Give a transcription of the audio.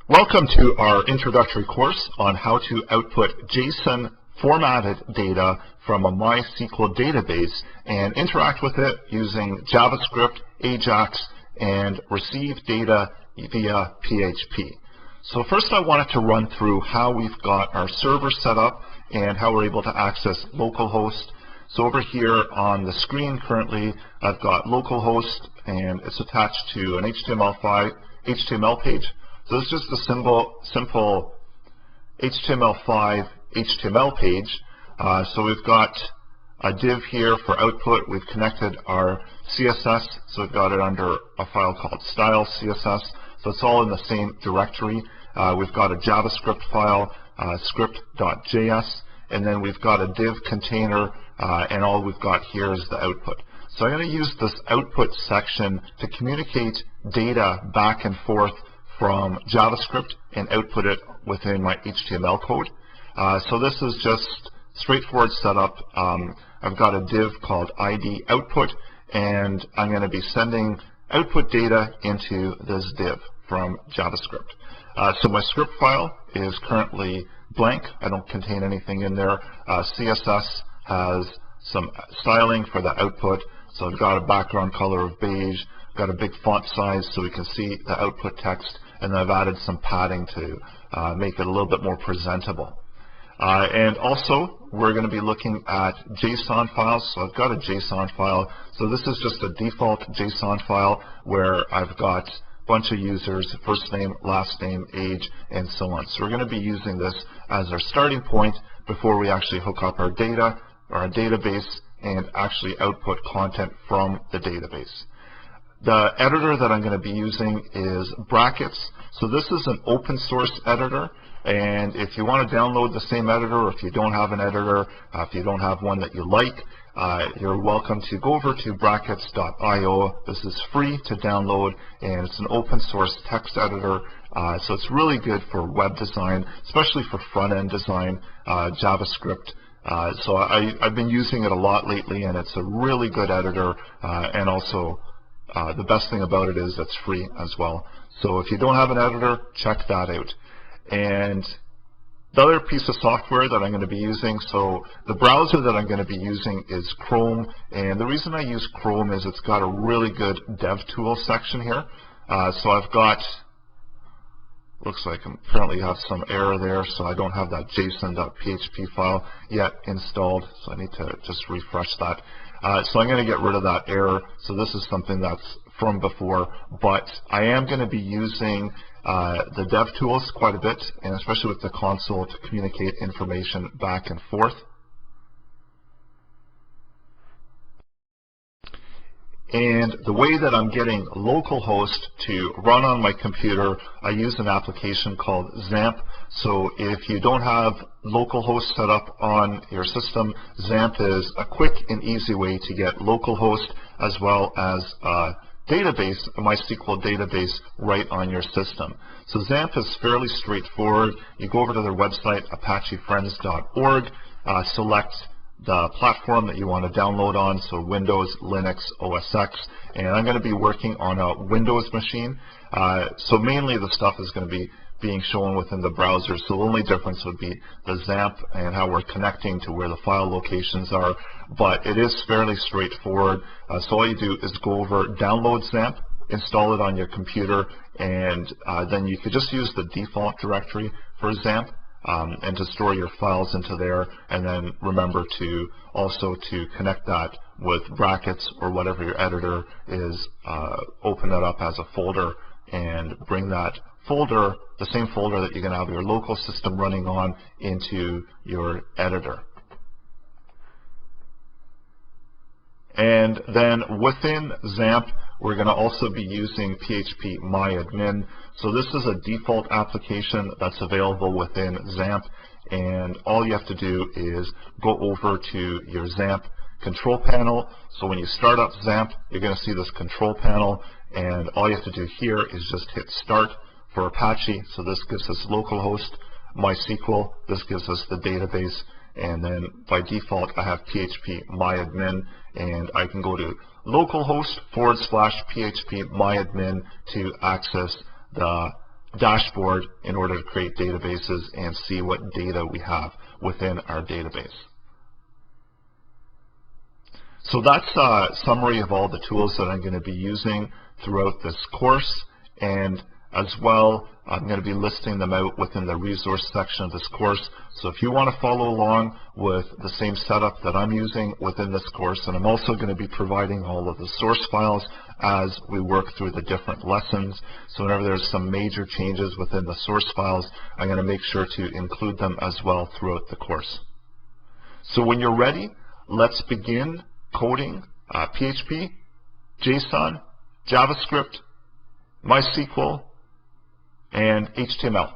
Welcome to our introductory course on how to output JSON formatted data from a MySQL database and interact with it using JavaScript, AJAX, and receive data via PHP. So first I wanted to run through how we've got our server set up and how we're able to access localhost. So over here on the screen currently I've got localhost and it's attached to an HTML page. So it's just a simple HTML5 HTML page. So we've got a div here for output. We've connected our CSS, so we've got it under a file called style CSS. So it's all in the same directory. We've got a JavaScript file, script.js, and then we've got a div container, and all we've got here is the output. So I'm going to use this output section to communicate data back and forth from JavaScript and output it within my HTML code. So this is just straightforward setup. I've got a div called ID output, and I'm going to be sending output data into this div from JavaScript. So my script file is currently blank. I don't contain anything in there. CSS has some styling for the output. So I've got a background color of beige, got a big font size so we can see the output text, and then I've added some padding to make it a little bit more presentable. And also, we're going to be looking at JSON files. So I've got a JSON file. So this is just a default JSON file where I've got a bunch of users, first name, last name, age, and so on. So we're going to be using this as our starting point before we actually hook up our data or our database and actually output content from the database. The editor that I'm going to be using is Brackets. So this is an open source editor, and if you want to download the same editor, or if you don't have an editor, if you don't have one that you like, you're welcome to go over to brackets.io. This is free to download, and it's an open source text editor, so it's really good for web design, especially for front-end design, JavaScript. So I've been using it a lot lately, and it's a really good editor, and also the best thing about it is it's free as well. So if you don't have an editor, check that out. And the other piece of software that I'm going to be using, so the browser that I'm going to be using is Chrome. And the reason I use Chrome is it's got a really good DevTools section here. So I've got, looks like I currently have some error there, so I don't have that json.php file yet installed. So I need to just refresh that. So I'm going to get rid of that error. So this is something that's from before, but I am going to be using the DevTools quite a bit, and especially with the console to communicate information back and forth. And the way that I'm getting localhost to run on my computer, I use an application called XAMPP. So if you don't have localhost set up on your system, XAMPP is a quick and easy way to get localhost as well as a database, a MySQL database, right on your system. So XAMPP is fairly straightforward. You go over to their website, apachefriends.org, select the platform that you want to download on, so Windows, Linux, OS X, and I'm going to be working on a Windows machine. So mainly the stuff is going to be being shown within the browser, so the only difference would be the XAMPP and how we're connecting to where the file locations are, but it is fairly straightforward. So all you do is go over, download XAMPP, install it on your computer, and then you could just use the default directory for XAMPP. And to store your files into there, and then remember to also to connect that with Brackets or whatever your editor is, open it up as a folder and bring that folder, the same folder that you're going to have your local system running on, into your editor. And then within XAMPP, we're going to also be using phpMyAdmin. So this is a default application that's available within XAMPP, and all you have to do is go over to your XAMPP control panel. So when you start up XAMPP, you're going to see this control panel, and all you have to do here is just hit Start for Apache. So this gives us localhost, MySQL, this gives us the database, and then by default I have phpMyAdmin, and I can go to localhost /phpMyAdmin to access the dashboard in order to create databases and see what data we have within our database. So that's a summary of all the tools that I'm going to be using throughout this course, and as well, I'm going to be listing them out within the resource section of this course. So if you want to follow along with the same setup that I'm using within this course, and I'm also going to be providing all of the source files as we work through the different lessons. So whenever there's some major changes within the source files, I'm going to make sure to include them as well throughout the course. So when you're ready, let's begin coding PHP, JSON, JavaScript, MySQL, and HTML.